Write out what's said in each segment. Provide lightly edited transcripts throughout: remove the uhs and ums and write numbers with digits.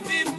Be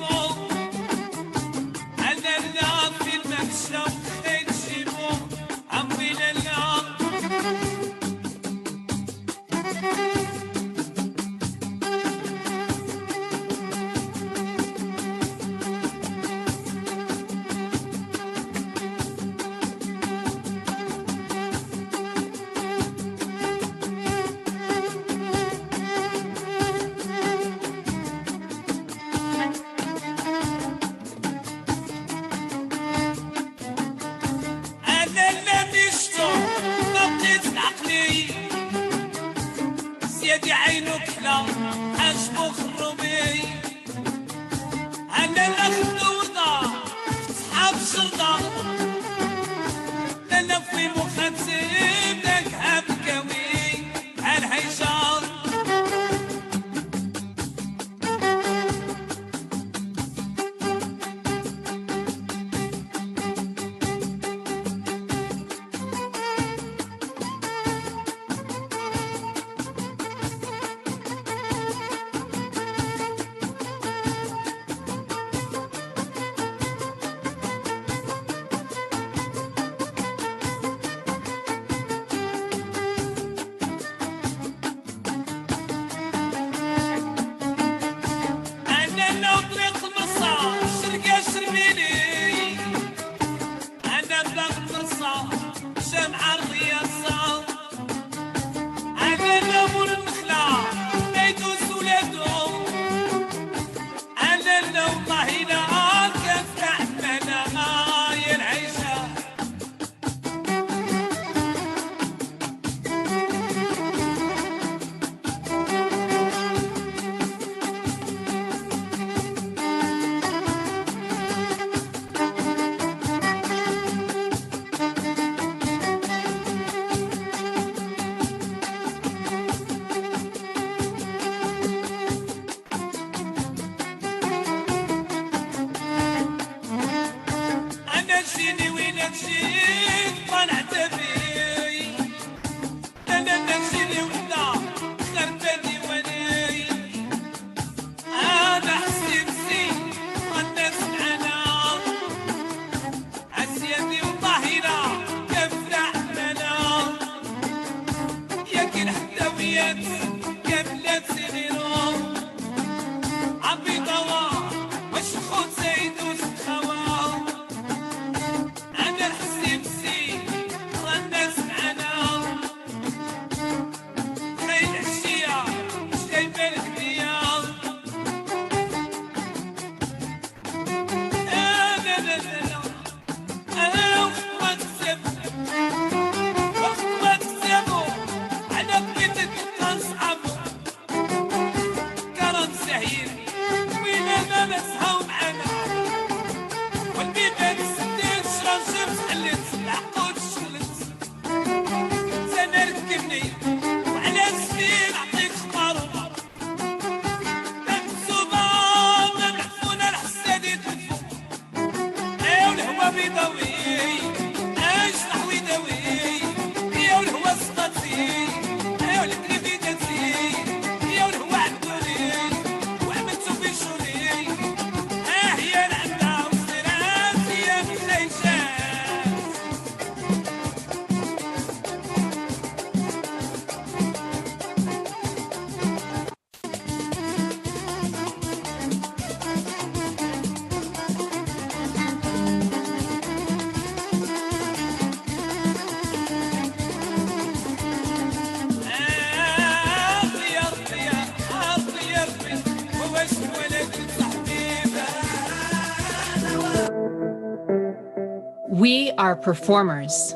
We are performers.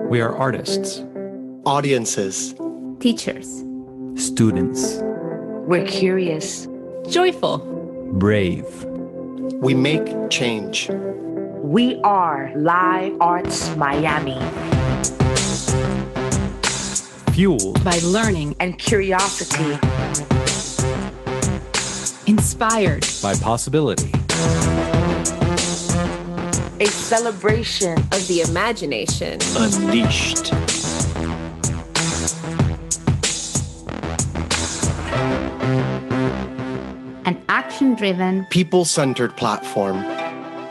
We are artists, audiences, teachers, students. We're curious, Joyful. Brave. we make change. we are Live Arts Miami, Fueled By learning. and curiosity, Inspired. by possibility. a celebration of the imagination, Unleashed. An action-driven, People-centered platform.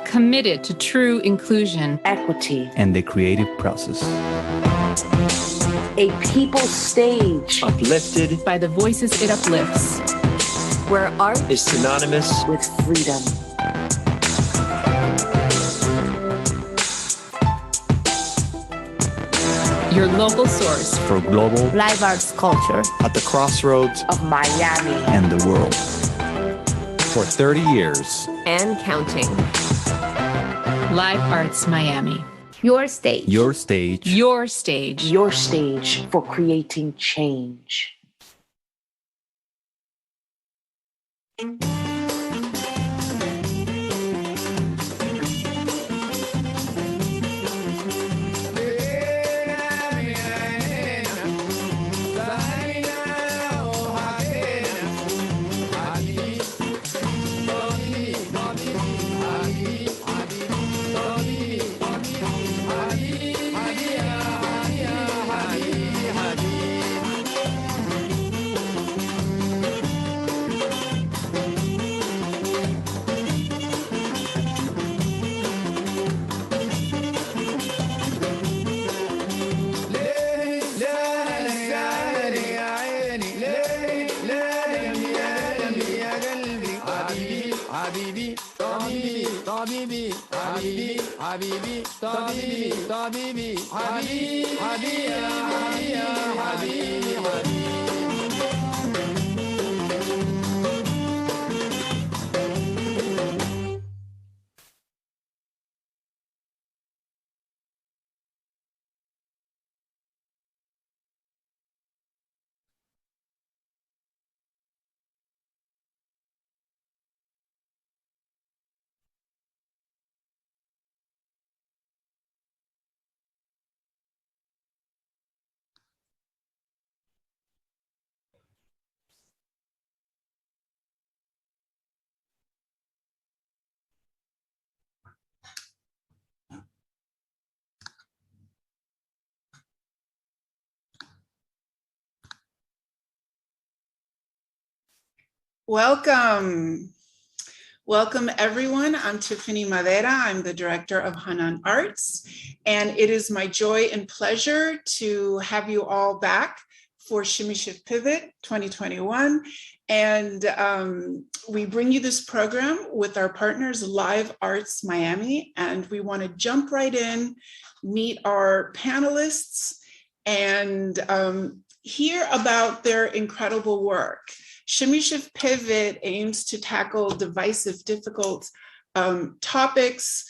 Committed to true inclusion. equity, And the creative process. a people stage Uplifted By the voices it uplifts. where art is synonymous with freedom. Your local source. For global live arts culture. at the crossroads Of Miami, and the world. For 30 years. and counting. Live Arts Miami. Your stage. Your stage. Your stage. your stage for creating change. Welcome. Welcome, everyone. I'm Tiffany Madera. I'm the director of Hanan Arts, and it is my joy and pleasure to have you all back for Shimmy Shift Pivot 2021. And we bring you this program with our partners, Live Arts Miami, and we want to jump right in, meet our panelists, and hear about their incredible work. Shimmy Shift Pivot aims to tackle divisive, difficult topics,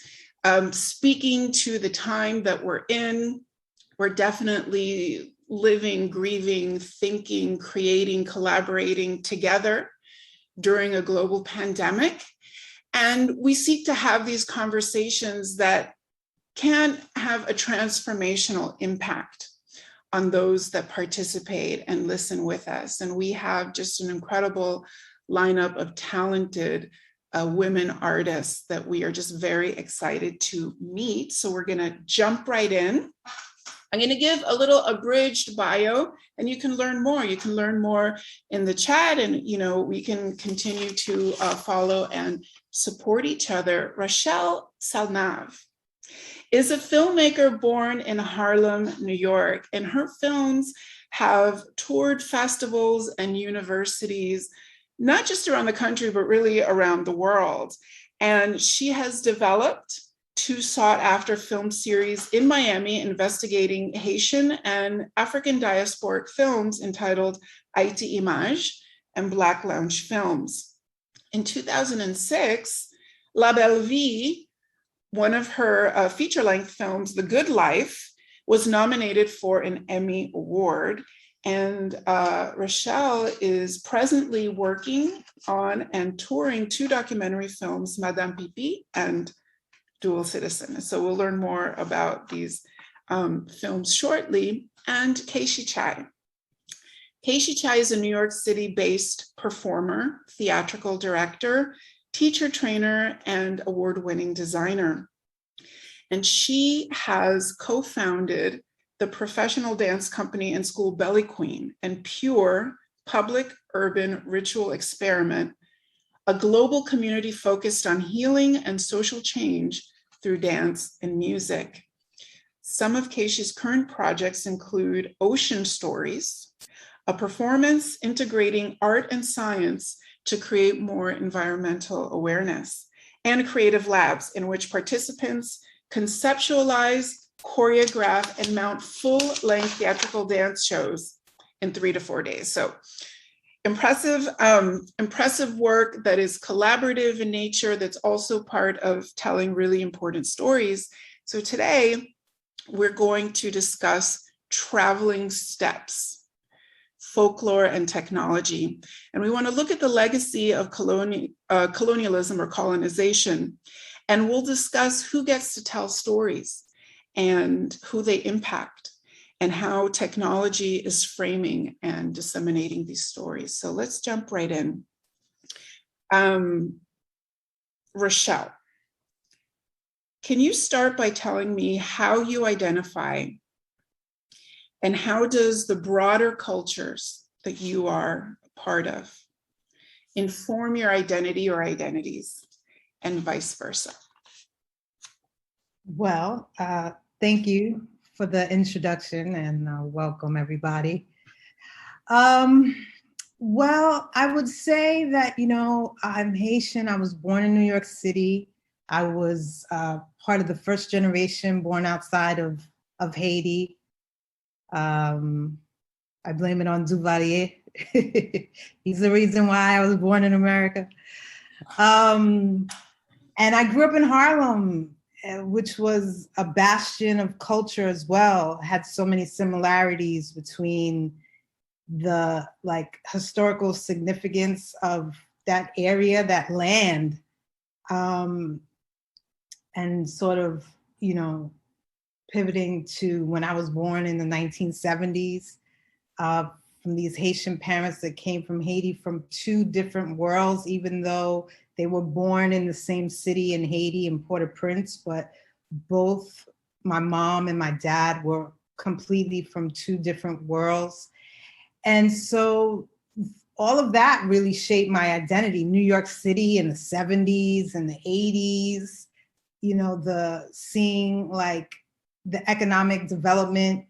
speaking to the time that we're in. We're definitely living, grieving, thinking, creating, collaborating together during a global pandemic. And we seek to have these conversations that can have a transformational impact on those that participate and listen with us. And we have just an incredible lineup of talented women artists that we are just very excited to meet. So we're gonna jump right in. I'm gonna give a little abridged bio, and you can learn more. You can learn more in the chat, and we can continue to follow and support each other. Rachelle Salnave is a filmmaker born in Harlem, New York, and her films have toured festivals and universities, not just around the country, but really around the world. And she has developed 2 sought-after film series in Miami investigating Haitian and African diasporic films entitled Haiti Image and Black Lounge Films. In 2006, La Belle Vie, one of her feature-length films, The Good Life, was nominated for an Emmy Award. And Rachelle is presently working on and touring 2 documentary films, Madame Pipi and Dual Citizen. So we'll learn more about these films shortly. And Kaeshi Chai. Kaeshi Chai is a New York City-based performer, theatrical director, teacher trainer, and award-winning designer. And she has co-founded the professional dance company and school Belly Queen and Pure Public Urban Ritual Experiment, a global community focused on healing and social change through dance and music. Some of Kaeshi's current projects include Ocean Stories, a performance integrating art and science to create more environmental awareness, and Creative Labs, in which participants conceptualize, choreograph, and mount full-length theatrical dance shows in 3 to 4 days. So impressive work that is collaborative in nature, that's also part of telling really important stories. So today, we're going to discuss traveling steps, folklore and technology. And we want to look at the legacy of colonialism or colonization. And we'll discuss who gets to tell stories and who they impact and how technology is framing and disseminating these stories. So let's jump right in. Rachelle, can you start by telling me how you identify and how does the broader cultures that you are a part of inform your identity or identities, and vice versa? Well, thank you for the introduction, and welcome everybody. Well, I would say that, I'm Haitian. I was born in New York City. I was part of the first generation born outside of Haiti. I blame it on Duvalier. He's the reason why I was born in America. And I grew up in Harlem, which was a bastion of culture as well. Had so many similarities between the historical significance of that area, that land, and sort of, pivoting to when I was born in the 1970s, from these Haitian parents that came from Haiti from 2 different worlds, even though they were born in the same city in Haiti, in Port-au-Prince, but both my mom and my dad were completely from 2 different worlds. And so all of that really shaped my identity. New York City in the 70s and the 80s, the seeing like the economic development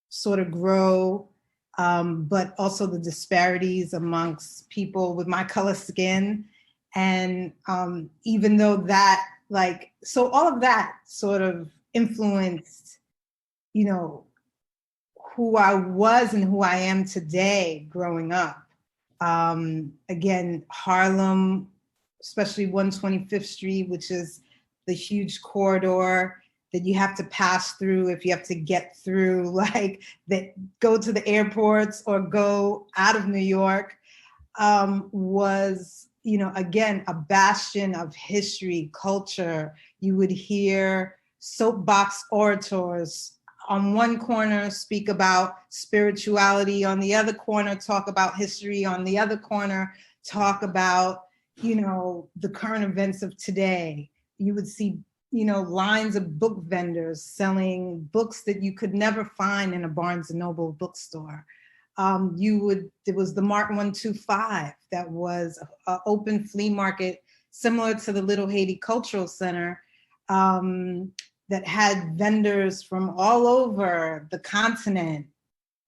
sort of grow, but also the disparities amongst people with my color skin. And even though that, so all of that sort of influenced, who I was and who I am today growing up. Again, Harlem, especially 125th Street, which is the huge corridor that you have to pass through if you have to get through, go to the airports or go out of New York, was, again, a bastion of history, culture. You would hear soapbox orators on one corner speak about spirituality, on the other corner talk about history, on the other corner talk about, the current events of today. You would see, lines of book vendors selling books that you could never find in a Barnes and Noble bookstore. There was the Mart 125 that was an open flea market similar to the Little Haiti Cultural Center, that had vendors from all over the continent,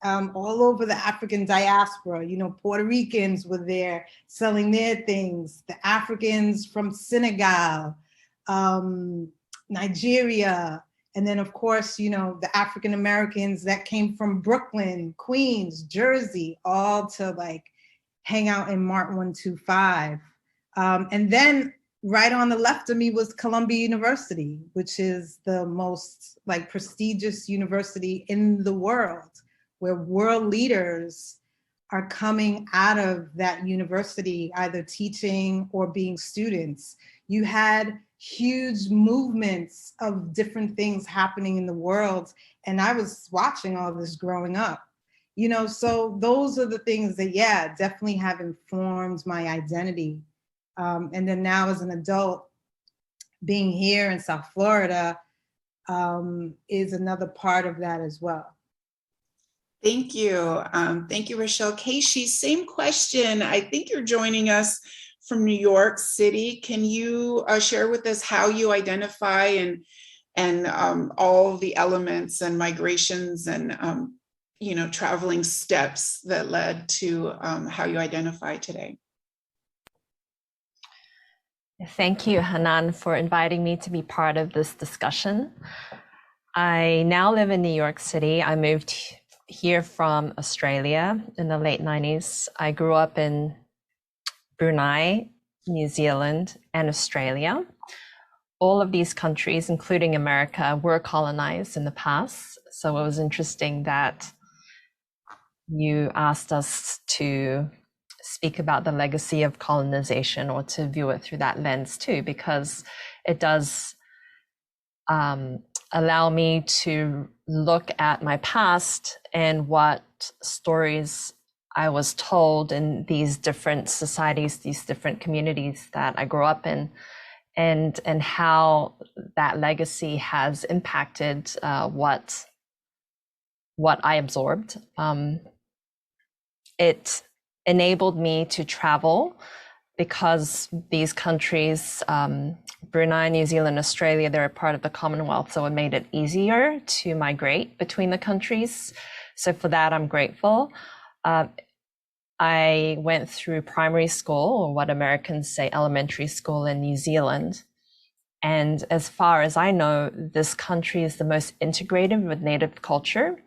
all over the African diaspora. Puerto Ricans were there selling their things, the Africans from Senegal, Nigeria, and then of course, the African Americans that came from Brooklyn, Queens, Jersey, all to hang out in Mart 125. And then right on the left of me was Columbia University, which is the most prestigious university in the world, where world leaders are coming out of that university, either teaching or being students. You had huge movements of different things happening in the world. And I was watching all this growing up, so those are the things that, definitely have informed my identity. And then now as an adult, being here in South Florida is another part of that as well. Thank you. Thank you, Rachelle. Kaeshi, same question. I think you're joining us from New York City. Can you share with us how you identify and all the elements and migrations and traveling steps that led to how you identify today? Thank you, Hanan, for inviting me to be part of this discussion. I now live in New York City. I moved here from Australia in the late 90s. I grew up in Brunei, New Zealand, and Australia. All of these countries, including America, were colonized in the past. So it was interesting that you asked us to speak about the legacy of colonization, or to view it through that lens too, because it does allow me to look at my past and what stories I was told in these different societies, these different communities that I grew up in, and how that legacy has impacted what I absorbed. It enabled me to travel because these countries, Brunei, New Zealand, Australia, they're a part of the Commonwealth, so it made it easier to migrate between the countries. So for that, I'm grateful. I went through primary school, or what Americans say elementary school, in New Zealand. And as far as I know, this country is the most integrated with Native culture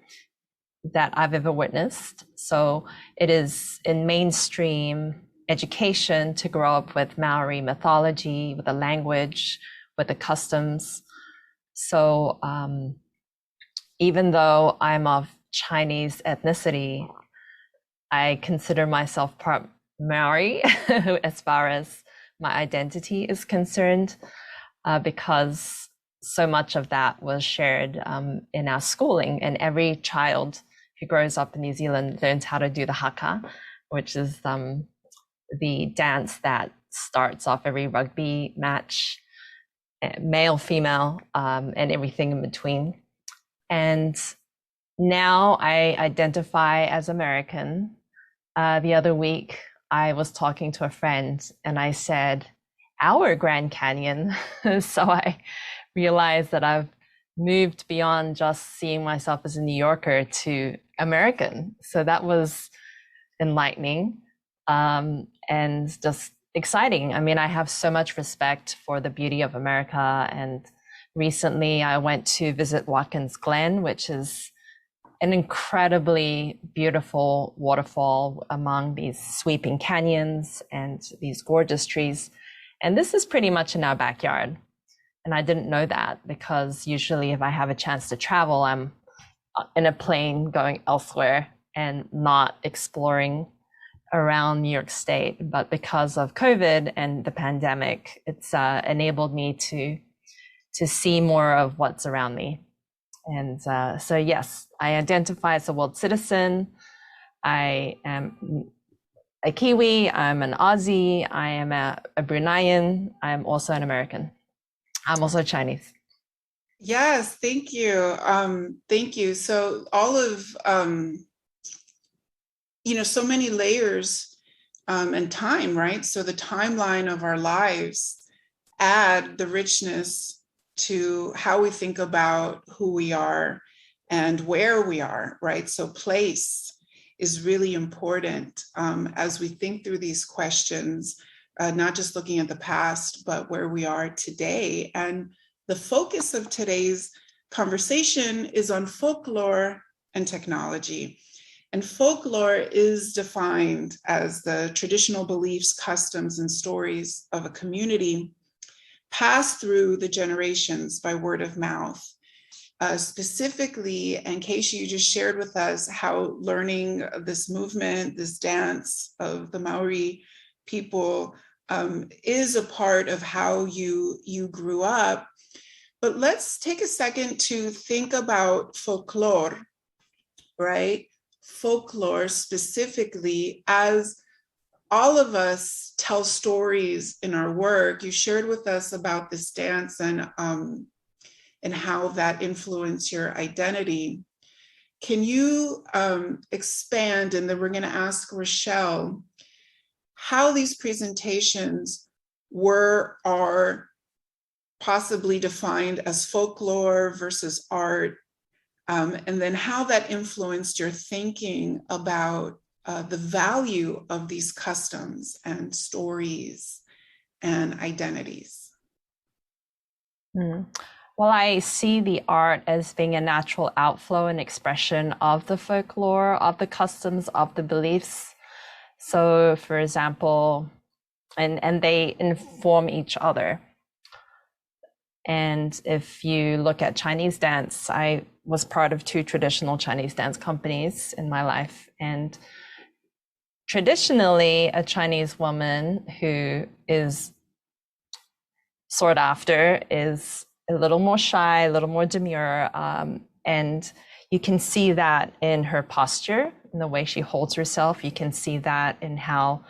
that I've ever witnessed. So it is in mainstream education to grow up with Maori mythology, with the language, with the customs. So even though I'm of Chinese ethnicity, I consider myself part Maori as far as my identity is concerned, because so much of that was shared in our schooling, and every child who grows up in New Zealand learns how to do the haka, which is the dance that starts off every rugby match, male, female, and everything in between. And now I identify as American. The other week, I was talking to a friend and I said, our Grand Canyon. So I realized that I've moved beyond just seeing myself as a New Yorker to American. So that was enlightening and just exciting. I mean, I have so much respect for the beauty of America. And recently I went to visit Watkins Glen, which is an incredibly beautiful waterfall among these sweeping canyons and these gorgeous trees. And this is pretty much in our backyard. And I didn't know that because usually if I have a chance to travel, I'm in a plane going elsewhere and not exploring around New York State. But because of COVID and the pandemic, it's enabled me to see more of what's around me. And so yes, I identify as a world citizen. I am a Kiwi, I'm an Aussie, I am a Bruneian, I'm also an American. I'm also Chinese. Yes, thank you. Thank you. So all of, so many layers and time, right? So the timeline of our lives add the richness to how we think about who we are and where we are, right? So place is really important as we think through these questions, not just looking at the past, but where we are today. And the focus of today's conversation is on folklore and technology. And folklore is defined as the traditional beliefs, customs, and stories of a community passed through the generations by word of mouth. Specifically, and Kaeshi, you just shared with us how learning this movement, this dance of the Maori people is a part of how you grew up. But let's take a second to think about folklore, right? Folklore specifically, as all of us tell stories in our work. You shared with us about this dance and how that influenced your identity. Can you expand, and then we're going to ask Rachelle how these presentations are possibly defined as folklore versus art, and then how that influenced your thinking about the value of these customs and stories and identities. Well, I see the art as being a natural outflow and expression of the folklore, of the customs, of the beliefs. So, for example, and they inform each other. And if you look at Chinese dance, I was part of 2 traditional Chinese dance companies in my life. And traditionally, a Chinese woman who is sought after is a little more shy, a little more demure. And you can see that in her posture, in the way she holds herself. You can see that in how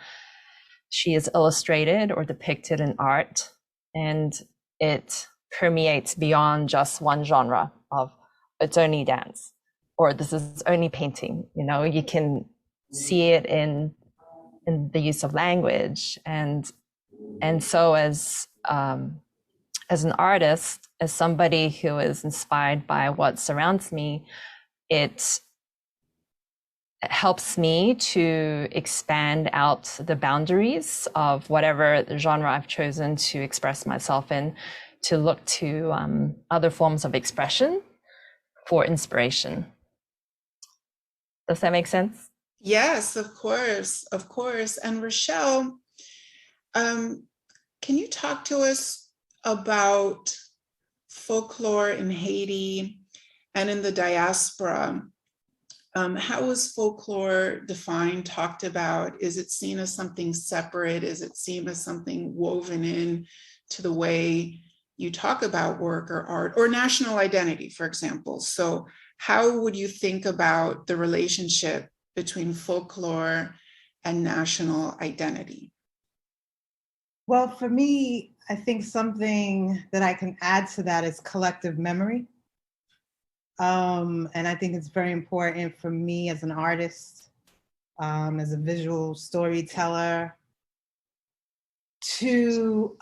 she is illustrated or depicted in art. And it permeates beyond just one genre of it's only dance or this is only painting. You can see it in the use of language. And so as an artist, as somebody who is inspired by what surrounds me, it helps me to expand out the boundaries of whatever genre I've chosen to express myself in, to look to other forms of expression for inspiration. Does that make sense? Yes, of course. And Rachelle, can you talk to us about folklore in Haiti and in the diaspora? How is folklore defined, talked about? Is it seen as something separate? Is it seen as something woven in to the way you talk about work or art or national identity, for example? So how would you think about the relationship between folklore and national identity? Well, for me, I think something that I can add to that is collective memory. And I think it's very important for me as an artist as a visual storyteller, to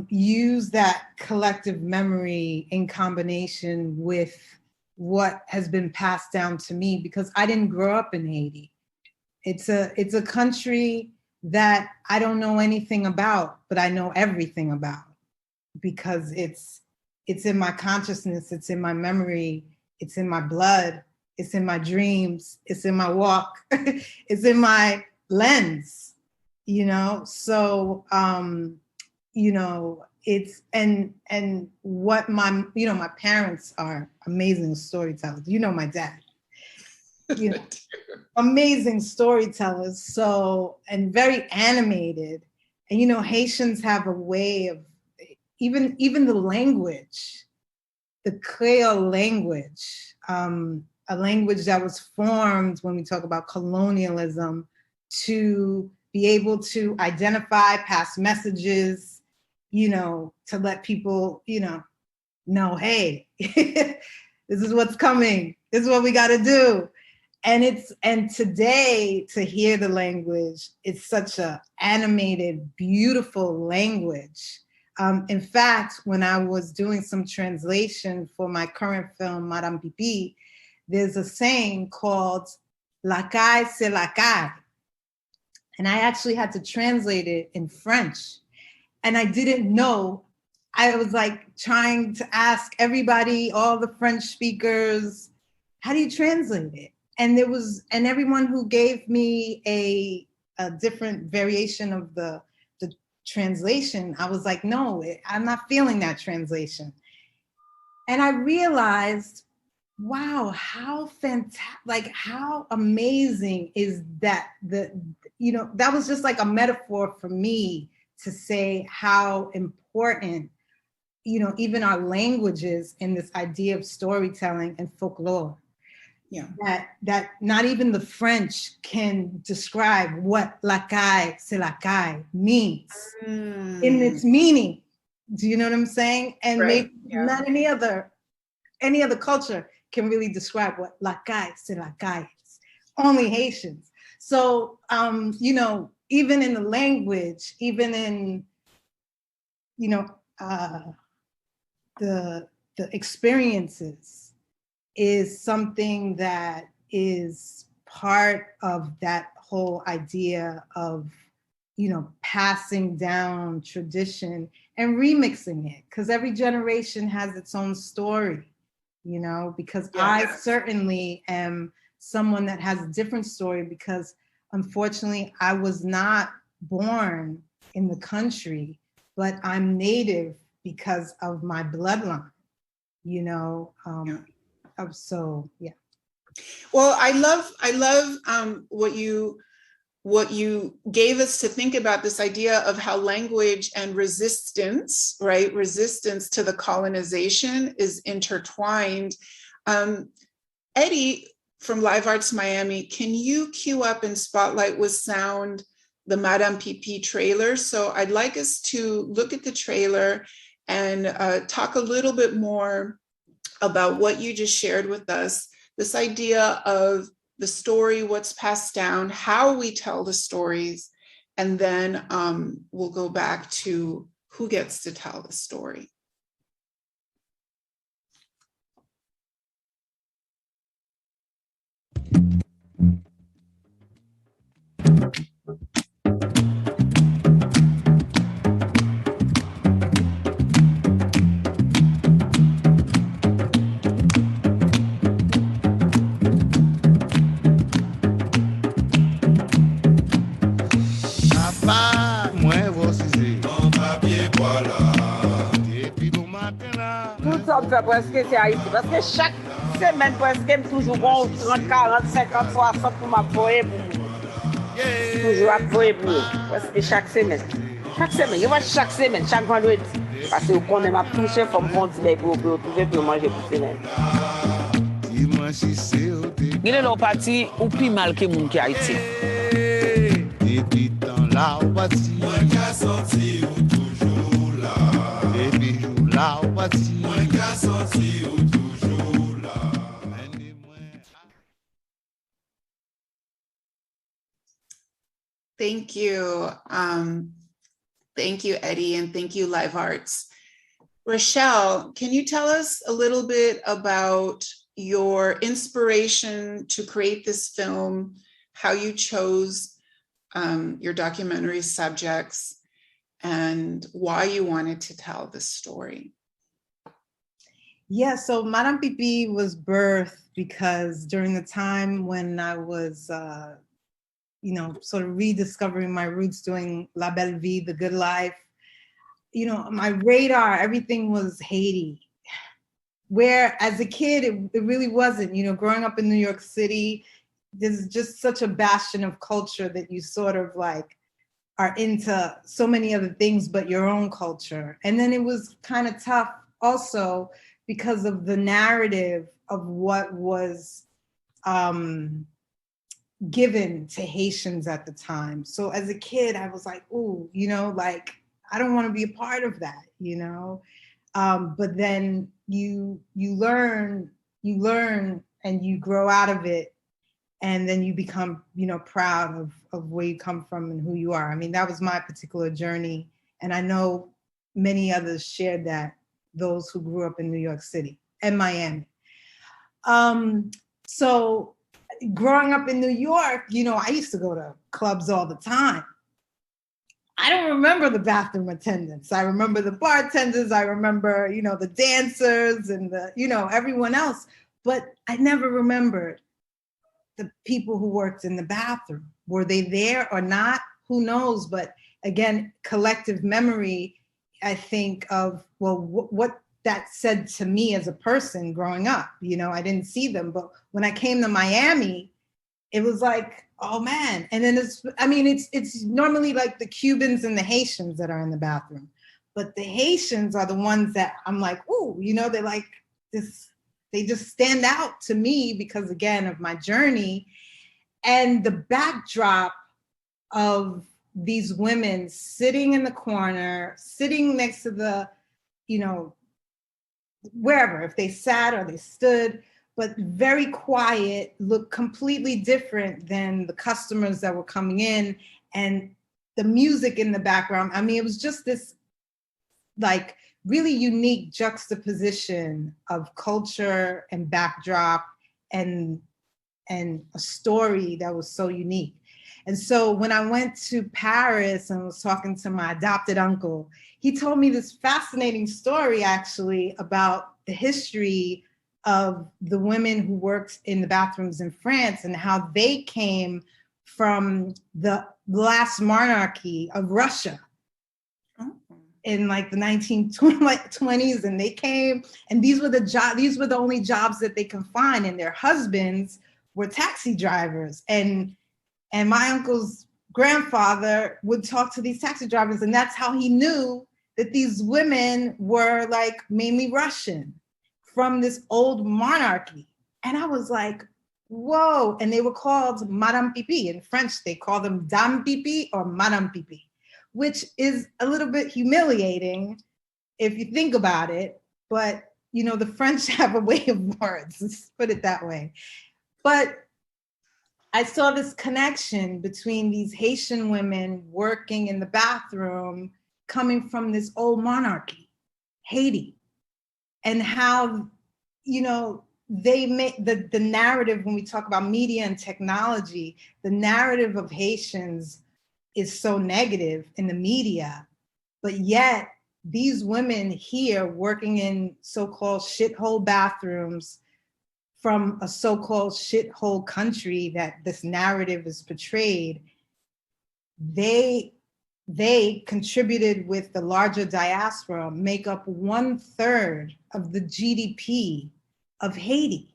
use that collective memory in combination with what has been passed down to me, because I didn't grow up in Haiti. It's a country that I don't know anything about, but I know everything about, because it's in my consciousness, it's in my memory, it's in my blood, it's in my dreams, it's in my walk, it's in my lens, you know? So, you know, it's, and what my, you know, my parents are amazing storytellers. You know, my dad, you know, amazing storytellers. So, and very animated. And, you know, Haitians have a way of, even the language, the Creole language, a language that was formed when we talk about colonialism to be able to identify past messages, you know, to let people, you know, hey, this is what's coming. This is what we got to do. And today, to hear the language, it's such a animated, beautiful language. In fact, when I was doing some translation for my current film, Madame Pipi, there's a saying called "La caille, c'est la caille." And I actually had to translate it in French. And I didn't know. I was like trying to ask everybody, all the French speakers, how do you translate it? And everyone who gave me a different variation of the translation, I was like, no, I'm not feeling that translation. And I realized, wow, how fantastic, like how amazing is that? You know, that was just like a metaphor for me to say how important, you know, even our languages in this idea of storytelling and folklore. Yeah. That not even the French can describe what la caille, c'est la caille means in its meaning. Do you know what I'm saying? And maybe not any other culture can really describe what la caille, c'est la caille is. Only Haitians. So, you know, even in the language, even in, you know, the experiences, is something that is part of that whole idea of, you know, passing down tradition and remixing it, because every generation has its own story, you know, because I certainly am someone that has a different story, because unfortunately I was not born in the country, but I'm Native because of my bloodline, you know. So yeah. Well, I love what you gave us to think about, this idea of how language and resistance, right? Resistance to the colonization is intertwined. Eddie from Live Arts Miami, can you cue up and spotlight with sound the Madame Pipi trailer? So I'd like us to look at the trailer and talk a little bit more about what you just shared with us, this idea of the story, what's passed down, how we tell the stories, and then we'll go back to who gets to tell the story. Fait presque c'est Haïti. Parce que chaque semaine, presque, toujours bon 30, 40, 50, 60 pour m'appuyer pour moi. Toujours appuyer pour moi. Presque chaque semaine. Chaque semaine, je vois chaque semaine, chaque vendredi. Parce que quand on m'a touché, il faut me dire pour trouver pour manger pour semaine. Il est là parti ou plus mal que mon qui Haïti. Depuis temps là, on va dire. Là, on va dire. Thank you. Thank you, Eddie, and thank you, Live Arts. Rachelle, can you tell us a little bit about your inspiration to create this film, how you chose your documentary subjects, and why you wanted to tell this story? Yeah, so Madame Pipi was birthed because during the time when I was, sort of rediscovering my roots, doing La Belle Vie, The Good Life, my radar, everything was Haiti. Where as a kid, it really wasn't, growing up in New York City, there's just such a bastion of culture that you sort of like are into so many other things but your own culture. And then it was kind of tough also because of the narrative of what was given to Haitians at the time. So as a kid, I was like, ooh, like, I don't want to be a part of that, but then you learn and you grow out of it. And then you become, proud of where you come from and who you are. I mean, that was my particular journey. And I know many others shared that, those who grew up in New York City and Miami. So growing up in New York, I used to go to clubs all the time. I don't remember the bathroom attendants. I remember the bartenders. I remember, the dancers and everyone else. But I never remembered the people who worked in the bathroom. Were they there or not? Who knows? But again, collective memory, I think of, what that said to me as a person growing up. I didn't see them, but when I came to Miami, it was like, oh man. And then it's normally like the Cubans and the Haitians that are in the bathroom, but the Haitians are the ones that I'm like, ooh, they're like this. They just stand out to me because, again, of my journey and the backdrop of these women sitting in the corner, sitting next to the, wherever, if they sat or they stood, but very quiet, looked completely different than the customers that were coming in, and the music in the background. I mean, it was just this like really unique juxtaposition of culture and backdrop and a story that was so unique. And so when I went to Paris and was talking to my adopted uncle, he told me this fascinating story actually about the history of the women who worked in the bathrooms in France and how they came from the last monarchy of Russia in like the 1920s, and they came, and these were the only jobs that they could find, and their husbands were taxi drivers, and my uncle's grandfather would talk to these taxi drivers, and that's how he knew that these women were like mainly Russian from this old monarchy. And I was like, whoa. And they were called Madame Pipi. In French, they call them Dame Pipi or Madame Pipi, which is a little bit humiliating if you think about it. But, the French have a way of words, let's put it that way. But I saw this connection between these Haitian women working in the bathroom coming from this old monarchy, Haiti, and how, they make the narrative when we talk about media and technology, the narrative of Haitians is so negative in the media, but yet these women here working in so-called shithole bathrooms from a so-called shithole country that this narrative is portrayed, they contributed with the larger diaspora, make up 1/3 of the GDP of Haiti.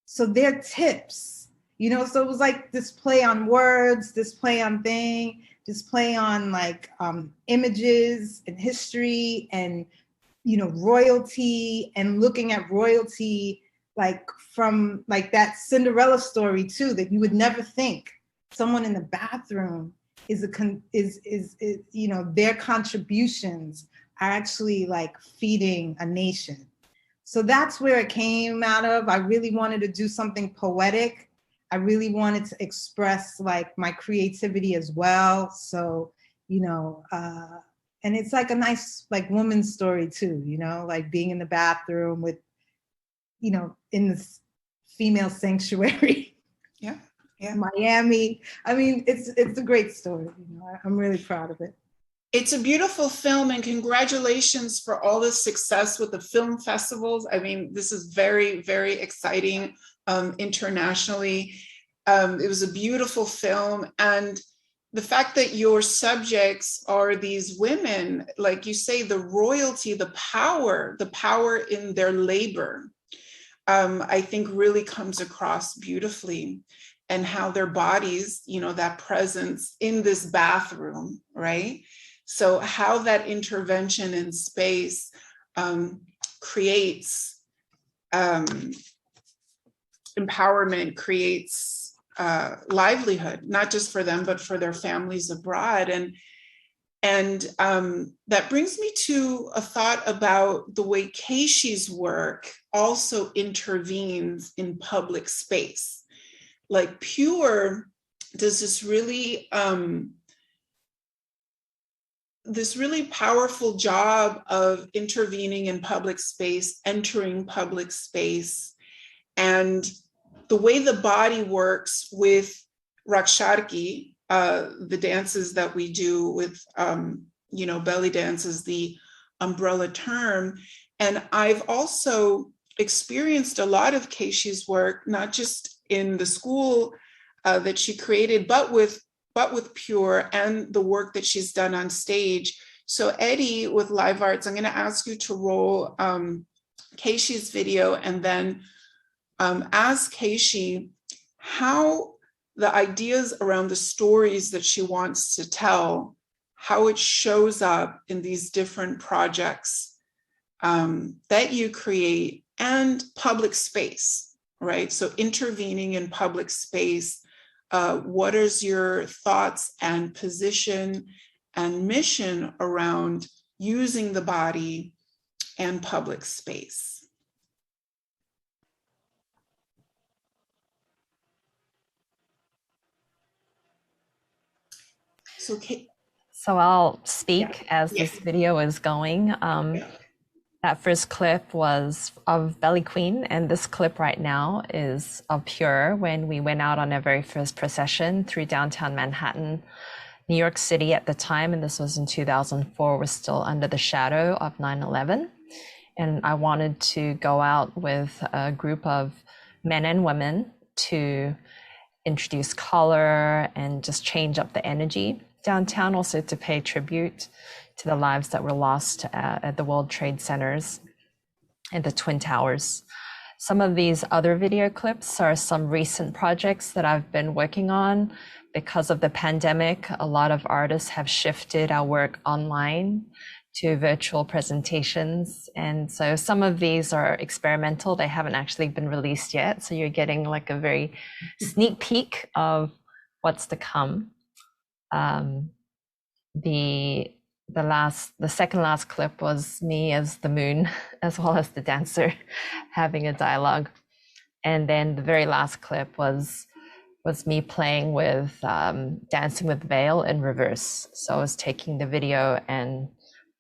So their tips, so it was like this play on words, this play on thing, this play on like images and history and, royalty, and looking at royalty like from like that Cinderella story too, that you would never think someone in the bathroom is their contributions are actually like feeding a nation. So that's where it came out of. I really wanted to do something poetic. I really wanted to express like my creativity as well. So, you know, and it's like a nice like woman's story too, you know, like being in the bathroom with, you know, in this female sanctuary. Yeah. Yeah. Miami. I mean, it's a great story. You know, I'm really proud of it. It's a beautiful film, and congratulations for all the success with the film festivals. I mean, this is very, very exciting internationally. It was a beautiful film, and the fact that your subjects are these women, like you say, the royalty, the power in their labor, I think really comes across beautifully, and how their bodies, you know, that presence in this bathroom, right? So how that intervention in space creates empowerment, creates livelihood, not just for them, but for their families abroad. And that brings me to a thought about the way Kaeshi's work also intervenes in public space. Like Pure does this really powerful job of intervening in public space, entering public space, and the way the body works with Raksharki, the dances that we do with, you know, belly dance is the umbrella term. And I've also experienced a lot of Kaeshi's work, not just in the school that she created, but with Pure and the work that she's done on stage. So Eddie, with Live Arts, I'm going to ask you to roll Kaeshi's video, and then ask Kaeshi how the ideas around the stories that she wants to tell, how it shows up in these different projects that you create, and public space, right? So intervening in public space, what is your thoughts and position and mission around using the body and public space? So I'll speak as this video is going. That first clip was of Belly Queen, and this clip right now is of Pure when we went out on our very first procession through downtown Manhattan. New York City at the time, and this was in 2004, was still under the shadow of 9/11. And I wanted to go out with a group of men and women to introduce color and just change up the energy downtown, also to pay tribute to the lives that were lost at the World Trade Centers and the Twin Towers. Some of these other video clips are some recent projects that I've been working on. Because of the pandemic, a lot of artists have shifted our work online to virtual presentations. And so some of these are experimental. They haven't actually been released yet. So you're getting like a very sneak peek of what's to come. The second last clip was me as the moon, as well as the dancer having a dialogue. And then the very last clip was me playing with Dancing with Veil in reverse. So I was taking the video and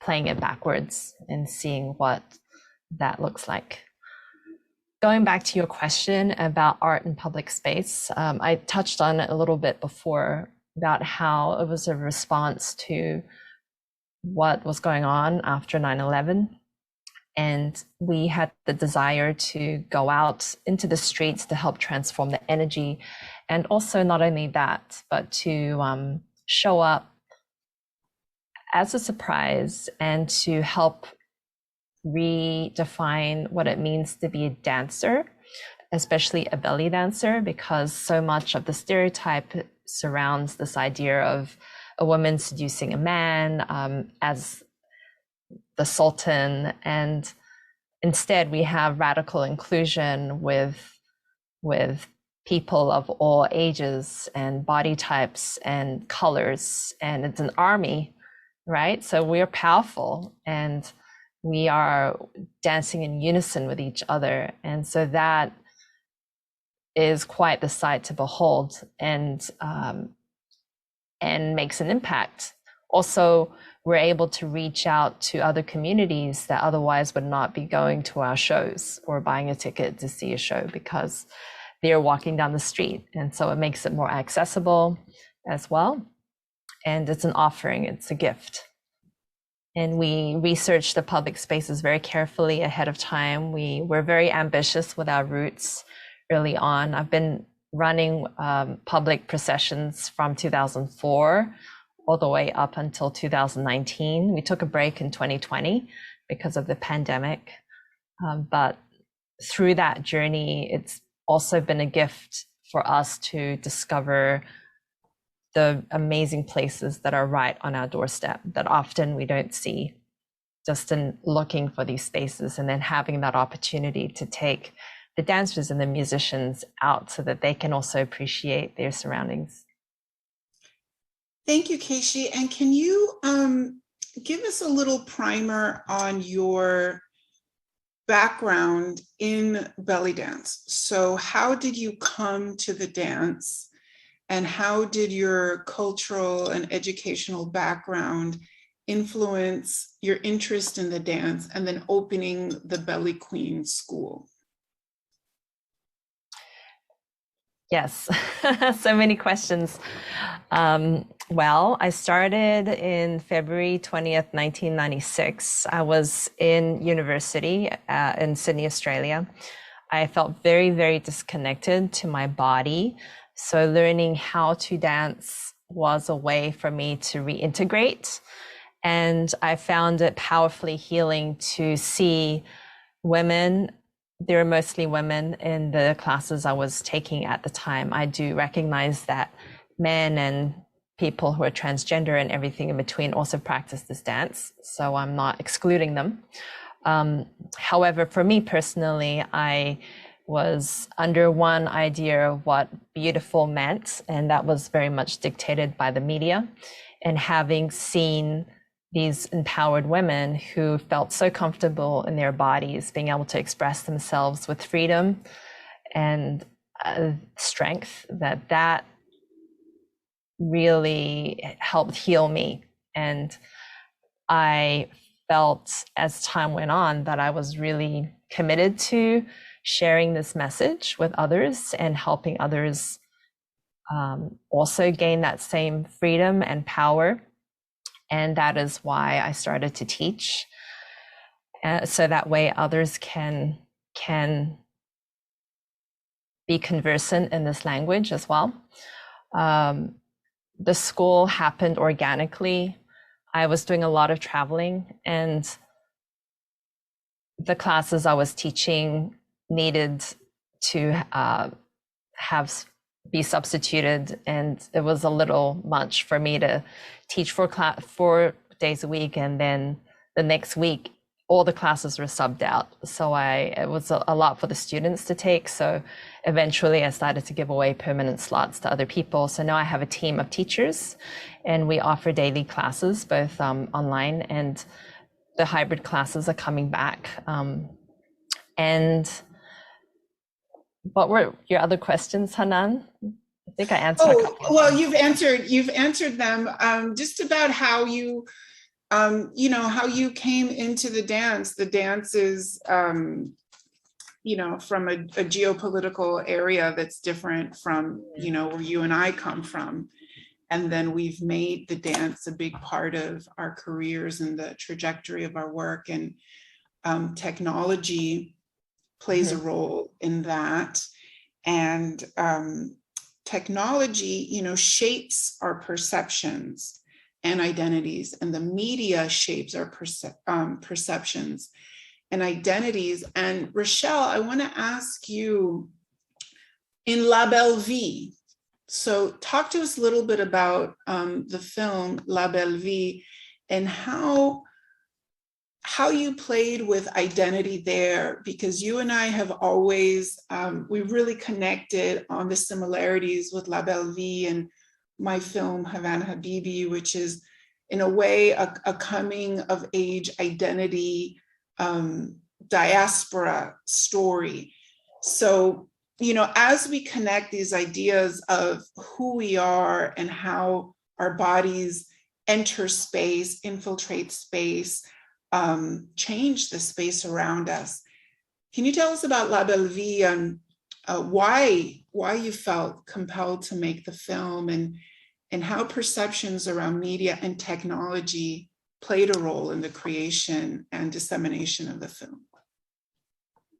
playing it backwards and seeing what that looks like. Going back to your question about art in public space, I touched on it a little bit before about how it was a response to what was going on after 9/11. And we had the desire to go out into the streets to help transform the energy. And also not only that, but to show up as a surprise and to help redefine what it means to be a dancer, especially a belly dancer, because so much of the stereotype surrounds this idea of a woman seducing a man as the sultan, and instead we have radical inclusion with people of all ages and body types and colors, and it's an army, right? So we're powerful and we are dancing in unison with each other, and so that is quite the sight to behold, and makes an impact. Also, we're able to reach out to other communities that otherwise would not be going to our shows or buying a ticket to see a show because they're walking down the street. And so it makes it more accessible as well. And it's an offering, it's a gift. And we researched the public spaces very carefully ahead of time. We were very ambitious with our roots early on. I've been running public processions from 2004 all the way up until 2019. We took a break in 2020 because of the pandemic. But through that journey, it's also been a gift for us to discover the amazing places that are right on our doorstep that often we don't see just in looking for these spaces, and then having that opportunity to take the dancers and the musicians out so that they can also appreciate their surroundings. Thank you, Kaeshi. And can you give us a little primer on your background in belly dance? So how did you come to the dance, and how did your cultural and educational background influence your interest in the dance and then opening the Belly Queen School? Yes, so many questions. Well, I started in February 20th, 1996. I was in university in Sydney, Australia. I felt very, very disconnected to my body. So learning how to dance was a way for me to reintegrate. And I found it powerfully healing to see women. There were mostly women in the classes I was taking at the time. I do recognize that men and people who are transgender and everything in between also practice this dance, so I'm not excluding them. However, for me personally, I was under one idea of what beautiful meant, and that was very much dictated by the media. And having seen these empowered women who felt so comfortable in their bodies, being able to express themselves with freedom and strength, that really helped heal me. And I felt as time went on that I was really committed to sharing this message with others and helping others also gain that same freedom and power. And that is why I started to teach, so that way others can be conversant in this language as well. The school happened organically. I was doing a lot of traveling, and the classes I was teaching needed to be substituted, and it was a little much for me to teach 4 days a week, and then the next week all the classes were subbed out. So it was a lot for the students to take. So eventually I started to give away permanent slots to other people. So now I have a team of teachers, and we offer daily classes, both online, and the hybrid classes are coming back. And what were your other questions, Hanan? I think I answered a couple. Well, you've answered them. Just about how you, how you came into the dance. The dance is, from a geopolitical area that's different from, where you and I come from. And then we've made the dance a big part of our careers and the trajectory of our work. And technology plays a role in that. And technology, shapes our perceptions and identities, and the media shapes our perceptions and identities. And Rachelle, I want to ask you, in La Belle Vie, so talk to us a little bit about the film La Belle Vie and how you played with identity there, because you and I have always, we really connected on the similarities with La Belle Vie and my film Havana Habibi, which is in a way a coming of age identity diaspora story. So as we connect these ideas of who we are and how our bodies enter space, infiltrate space, change the space around us. Can you tell us about La Belle Vie and why you felt compelled to make the film, and how perceptions around media and technology played a role in the creation and dissemination of the film?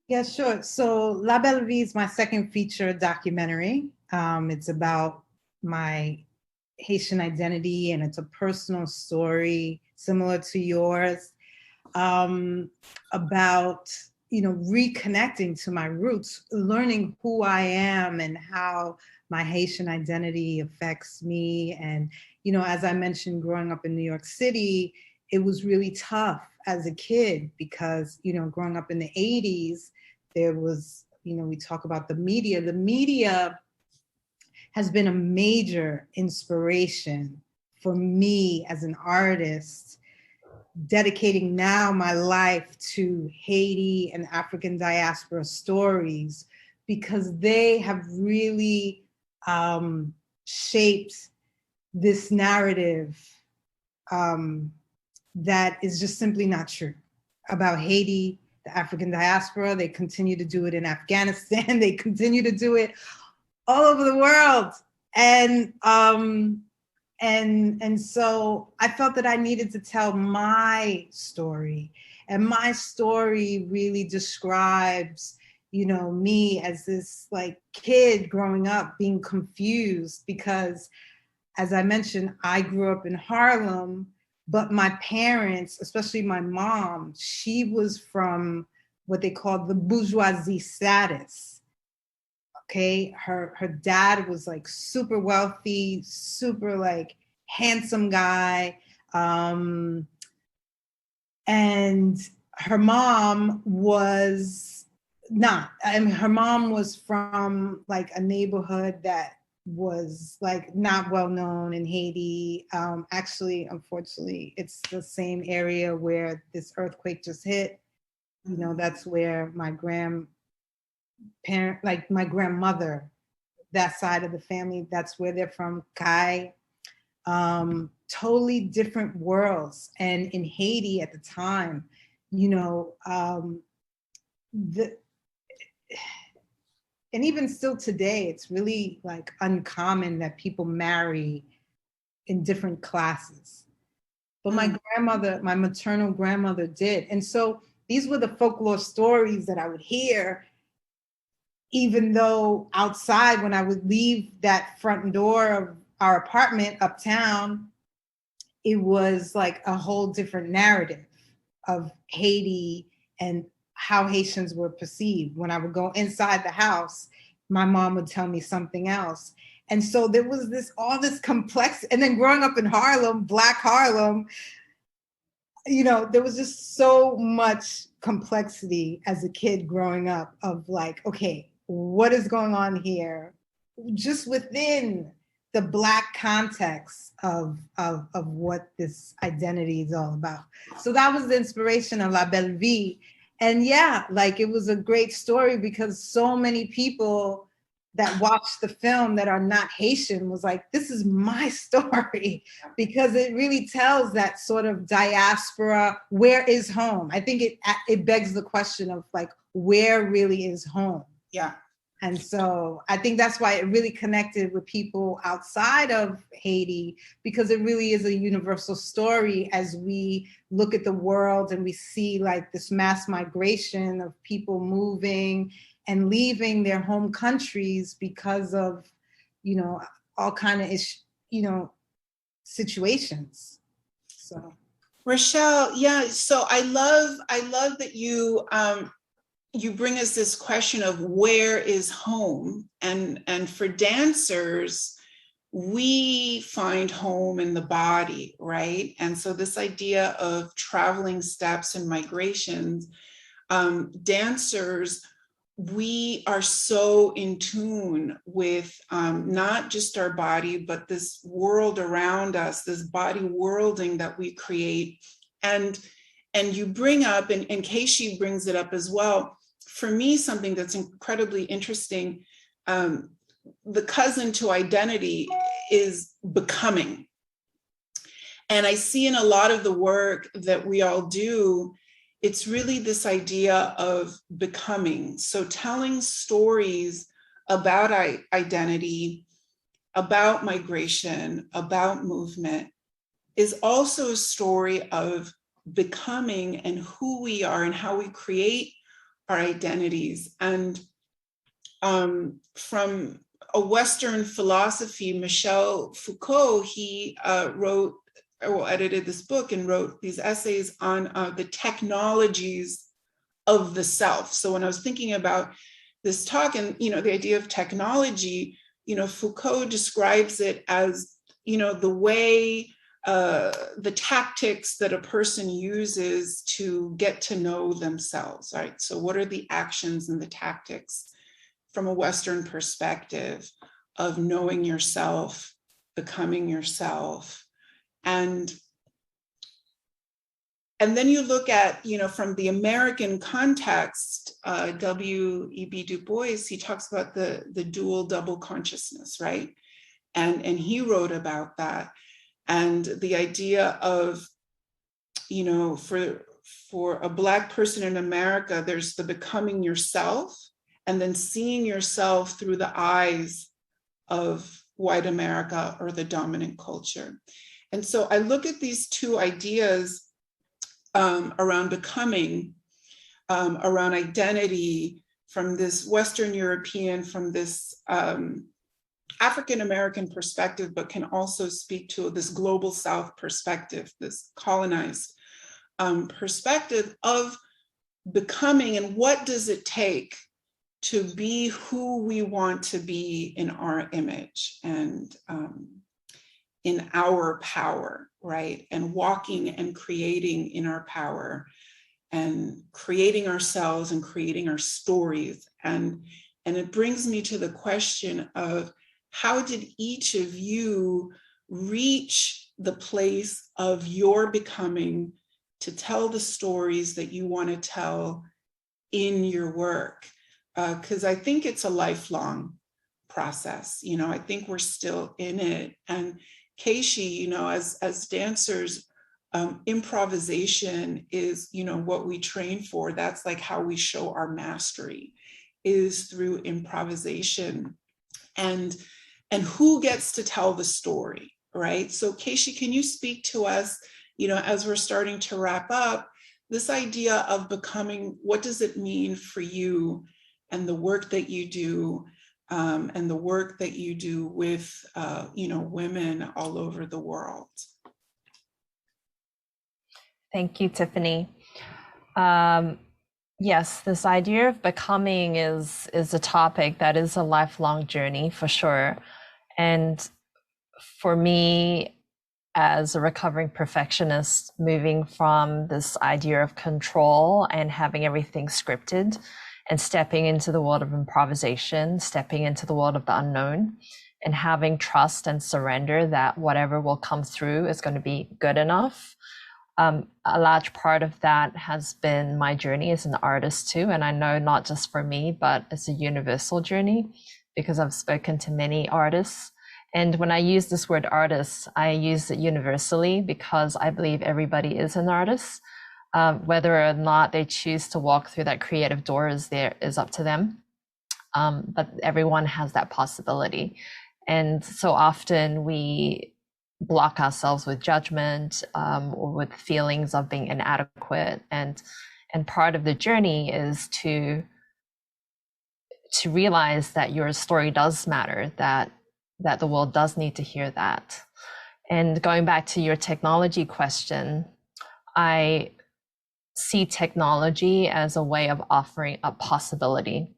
Yeah, sure. So La Belle Vie is my second feature documentary. It's about my Haitian identity, and it's a personal story similar to yours, about reconnecting to my roots, learning who I am and how my Haitian identity affects me. And as I mentioned, growing up in New York City, it was really tough as a kid because growing up in the 80s, there was we talk about the media. The media has been a major inspiration for me as an artist, dedicating now my life to Haiti and African diaspora stories, because they have really shaped this narrative that is just simply not true about Haiti, the African diaspora. They continue to do it in Afghanistan. They continue to do it all over the world. And so I felt that I needed to tell my story. And my story really describes, me as this kid growing up being confused, because as I mentioned, I grew up in Harlem, but my parents, especially my mom, she was from what they called the bourgeoisie status. Okay, her dad was super wealthy, super handsome guy. And her mom was not. I mean, her mom was from a neighborhood that was not well known in Haiti. Actually, unfortunately, it's the same area where this earthquake just hit. That's where my my grandmother, that side of the family, that's where they're from, Kai. Totally different worlds. And in Haiti at the time, and even still today, it's really uncommon that people marry in different classes. But my grandmother, my maternal grandmother, did. And so these were the folklore stories that I would hear, even though outside, when I would leave that front door of our apartment uptown, it was a whole different narrative of Haiti and how Haitians were perceived. When I would go inside the house, my mom would tell me something else. And so there was all this complex, and then growing up in Harlem, Black Harlem, there was just so much complexity as a kid growing up of okay, what is going on here? Just within the Black context of what this identity is all about. So that was the inspiration of La Belle Vie. And yeah, it was a great story, because so many people that watched the film that are not Haitian was this is my story, because it really tells that sort of diaspora, where is home? I think it begs the question of where really is home? Yeah. And so I think that's why it really connected with people outside of Haiti, because it really is a universal story as we look at the world and we see this mass migration of people moving and leaving their home countries because of, all kind of situations. So. Rachelle, yeah. So I love that you bring us this question of where is home, and for dancers, we find home in the body, right? And so this idea of traveling steps and migrations, dancers, we are so in tune with not just our body, but this world around us, this body worlding that we create. And you bring up, and Kaeshi brings it up as well, for me, something that's incredibly interesting, the cousin to identity is becoming. And I see in a lot of the work that we all do, it's really this idea of becoming. So telling stories about identity, about migration, about movement is also a story of becoming and who we are and how we create our identities. And from a Western philosophy, Michel Foucault, he edited this book and wrote these essays on the technologies of the self. So when I was thinking about this talk and, the idea of technology, Foucault describes it as, the way, the tactics that a person uses to get to know themselves, right? So what are the actions and the tactics from a Western perspective of knowing yourself, becoming yourself? And then you look at, from the American context, W.E.B. Du Bois, he talks about the dual double consciousness, right? And he wrote about that. And the idea of, for a Black person in America, there's the becoming yourself and then seeing yourself through the eyes of white America or the dominant culture. And so I look at these two ideas around becoming, around identity, from this Western European, from this African-American perspective, but can also speak to this global South perspective, this colonized perspective of becoming, and what does it take to be who we want to be in our image and in our power, right? And walking and creating in our power and creating ourselves and creating our stories. And it brings me to the question of, how did each of you reach the place of your becoming to tell the stories that you want to tell in your work? Because I think it's a lifelong process. I think we're still in it. And Kaeshi, as dancers, improvisation is, what we train for. That's like how we show our mastery, is through improvisation. And who gets to tell the story, right? So Kaeshi, can you speak to us, as we're starting to wrap up, this idea of becoming, what does it mean for you and the work that you do, and the work that you do with, women all over the world? Thank you, Tiffany. Yes, this idea of becoming is a topic that is a lifelong journey for sure. And for me, as a recovering perfectionist, moving from this idea of control and having everything scripted and stepping into the world of improvisation, stepping into the world of the unknown, and having trust and surrender that whatever will come through is going to be good enough. A large part of that has been my journey as an artist too. And I know not just for me, but it's a universal journey, because I've spoken to many artists. And when I use this word artist, I use it universally because I believe everybody is an artist. Whether or not they choose to walk through that creative door is up to them. But everyone has that possibility. And so often we block ourselves with judgment, or with feelings of being inadequate. And part of the journey is to realize that your story does matter, that the world does need to hear that. And going back to your technology question, I see technology as a way of offering a possibility.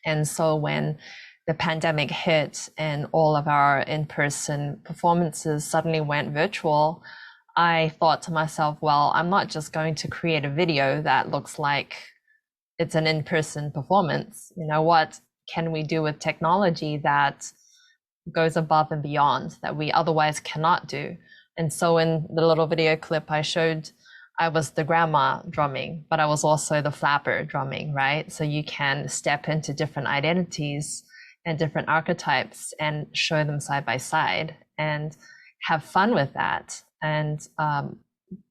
And so when the pandemic hit and all of our in-person performances suddenly went virtual, I thought to myself, well, I'm not just going to create a video that looks like it's an in-person performance. What can we do with technology that goes above and beyond that we otherwise cannot do? And so in the little video clip I showed I was the grandma drumming, but I was also the flapper drumming, right? So you can step into different identities and different archetypes and show them side by side and have fun with that, and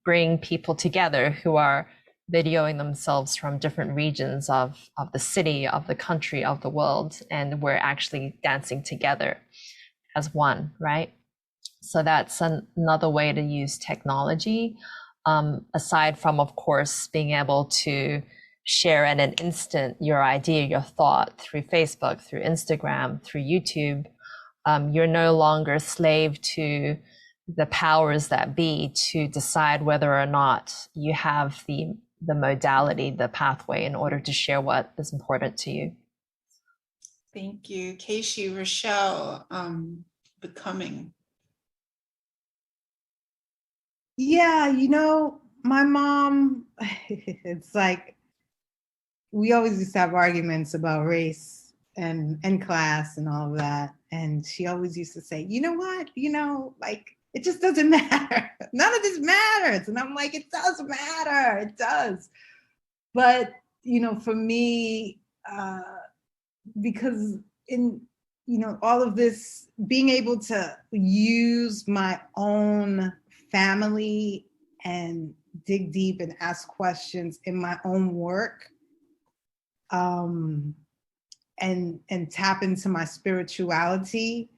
bring people together who are videoing themselves from different regions of the city, of the country, of the world, and we're actually dancing together as one, right? So that's another way to use technology, aside from, of course, being able to share in an instant your idea, your thought through Facebook, through Instagram, through YouTube. You're no longer slave to the powers that be to decide whether or not you have the modality, the pathway in order to share what is important to you. Thank you. Kaeshi, Rachelle, becoming. Yeah, my mom, it's like, we always used to have arguments about race and class and all of that. And she always used to say, you know what, like, it just doesn't matter. None of this matters. And I'm like, it does matter. It does. But, for me, because in, all of this, being able to use my own family and dig deep and ask questions in my own work, and tap into my spirituality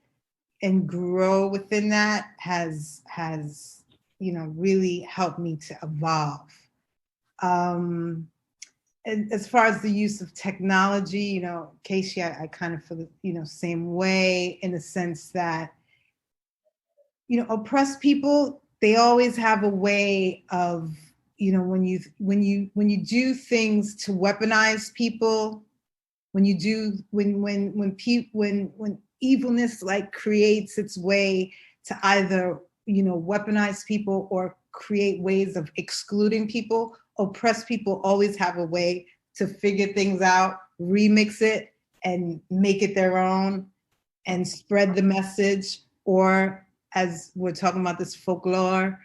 and grow within that has really helped me to evolve. And as far as the use of technology, Kaeshi, I kind of feel the same way, in the sense that oppressed people, they always have a way of when you do things to weaponize people, when evilness like creates its way to either weaponize people or create ways of excluding people, oppressed people always have a way to figure things out, remix it, and make it their own, and spread the message, or, as we're talking about this folklore,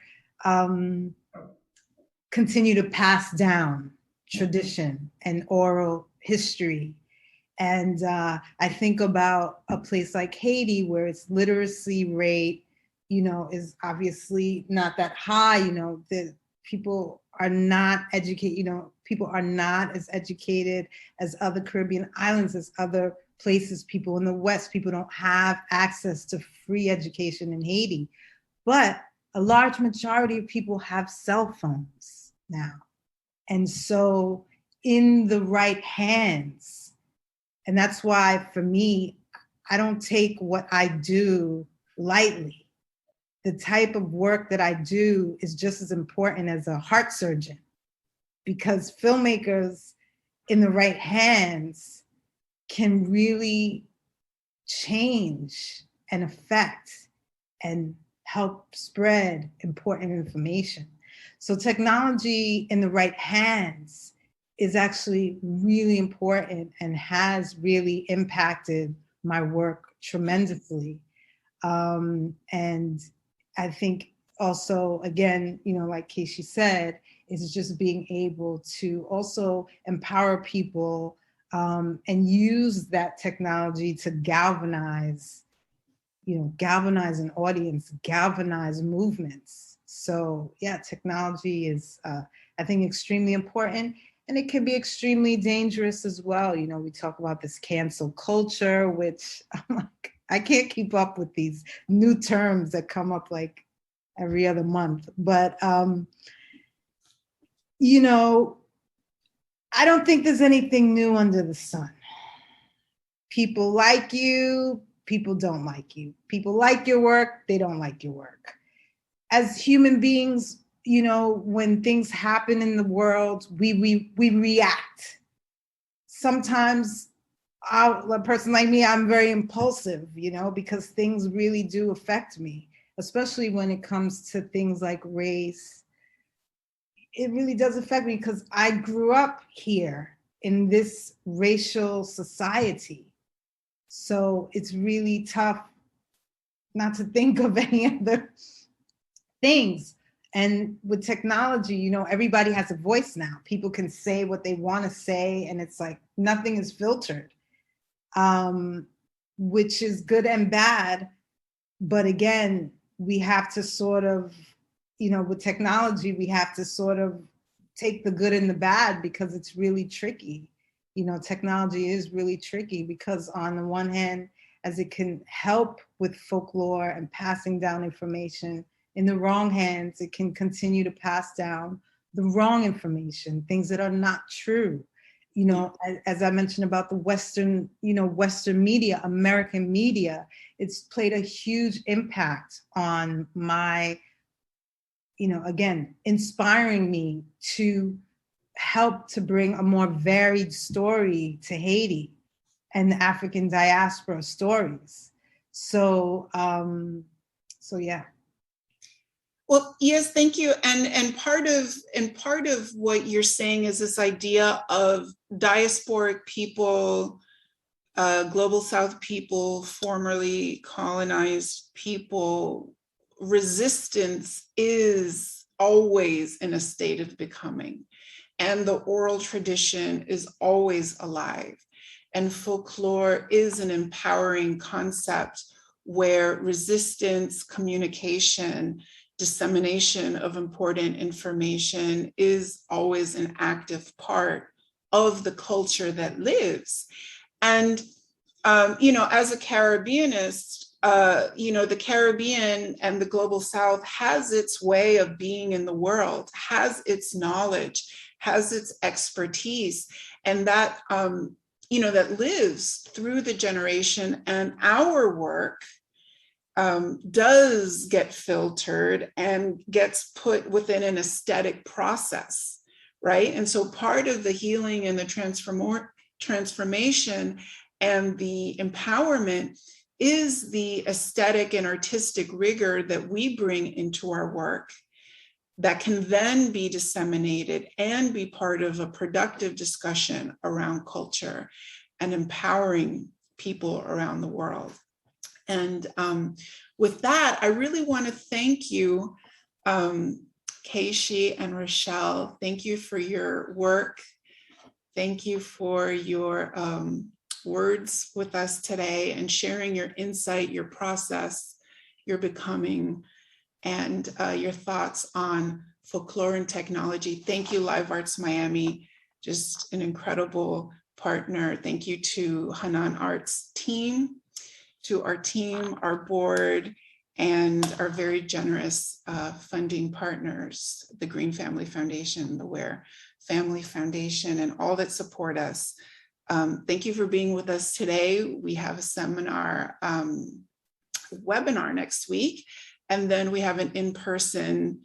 continue to pass down tradition and oral history. And I think about a place like Haiti, where its literacy rate, is obviously not that high. The people are not educated. People are not as educated as other Caribbean islands, as other places. People in the West, people don't have access to free education in Haiti. But a large majority of people have cell phones now. And so in the right hands, and that's why, for me, I don't take what I do lightly. The type of work that I do is just as important as a heart surgeon, because filmmakers in the right hands can really change and affect and help spread important information. So technology in the right hands is actually really important and has really impacted my work tremendously. And I think also, again, like Kaeshi said, is just being able to also empower people and use that technology to galvanize an audience, galvanize movements. So yeah, technology is, I think, extremely important. And it can be extremely dangerous as well. We talk about this cancel culture, which I'm like, I can't keep up with these new terms that come up like every other month. But, I don't think there's anything new under the sun. People like you, people don't like you. People like your work, they don't like your work. As human beings, when things happen in the world, we react. Sometimes a person like me, I'm very impulsive, because things really do affect me, especially when it comes to things like race. It really does affect me because I grew up here in this racial society. So it's really tough not to think of any other things. And with technology, you know, everybody has a voice now. People can say what they want to say, and it's like nothing is filtered, which is good and bad. But again, we have to sort of, you know, with technology, we have to sort of take the good and the bad, because it's really tricky. You know, technology is really tricky because on the one hand, as it can help with folklore and passing down information, in the wrong hands, it can continue to pass down the wrong information, things that are not true. You know, as I mentioned about the Western, you know, Western media, American media, it's played a huge impact on my, you know, again, inspiring me to help to bring a more varied story to Haiti and the African diaspora stories. So, so yeah. Well, yes, thank you. And part of what you're saying is this idea of diasporic people, global South people, formerly colonized people. Resistance is always in a state of becoming, and the oral tradition is always alive. And folklore is an empowering concept where resistance, communication, dissemination of important information is always an active part of the culture that lives. And, you know, as a Caribbeanist, you know, the Caribbean and the global South has its way of being in the world, has its knowledge, has its expertise, and that, you know, that lives through the generation. And our work does get filtered and gets put within an aesthetic process, right? And so part of the healing and the transformation and the empowerment is the aesthetic and artistic rigor that we bring into our work that can then be disseminated and be part of a productive discussion around culture and empowering people around the world. And with that, I really want to thank you, Kaeshi and Rachelle. Thank you for your work. Thank you for your words with us today and sharing your insight, your process, your becoming, and your thoughts on folklore and technology. Thank you, Live Arts Miami, just an incredible partner. Thank you to Hanan Arts team, to our team, our board, and our very generous funding partners, the Green Family Foundation, the Ware Family Foundation, and all that support us. Thank you for being with us today. We have a seminar, webinar next week, and then we have an in-person,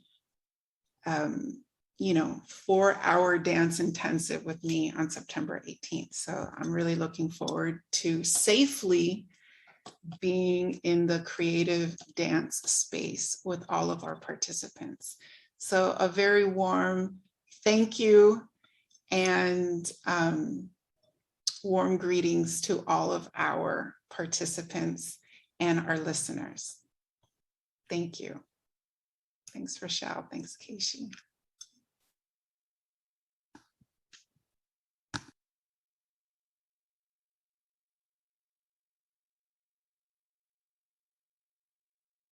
you know, 4-hour dance intensive with me on September 18th. So I'm really looking forward to safely being in the creative dance space with all of our participants. So a very warm thank you and warm greetings to all of our participants and our listeners. Thank you. Thanks, Rachelle. Thanks, Kaeshi.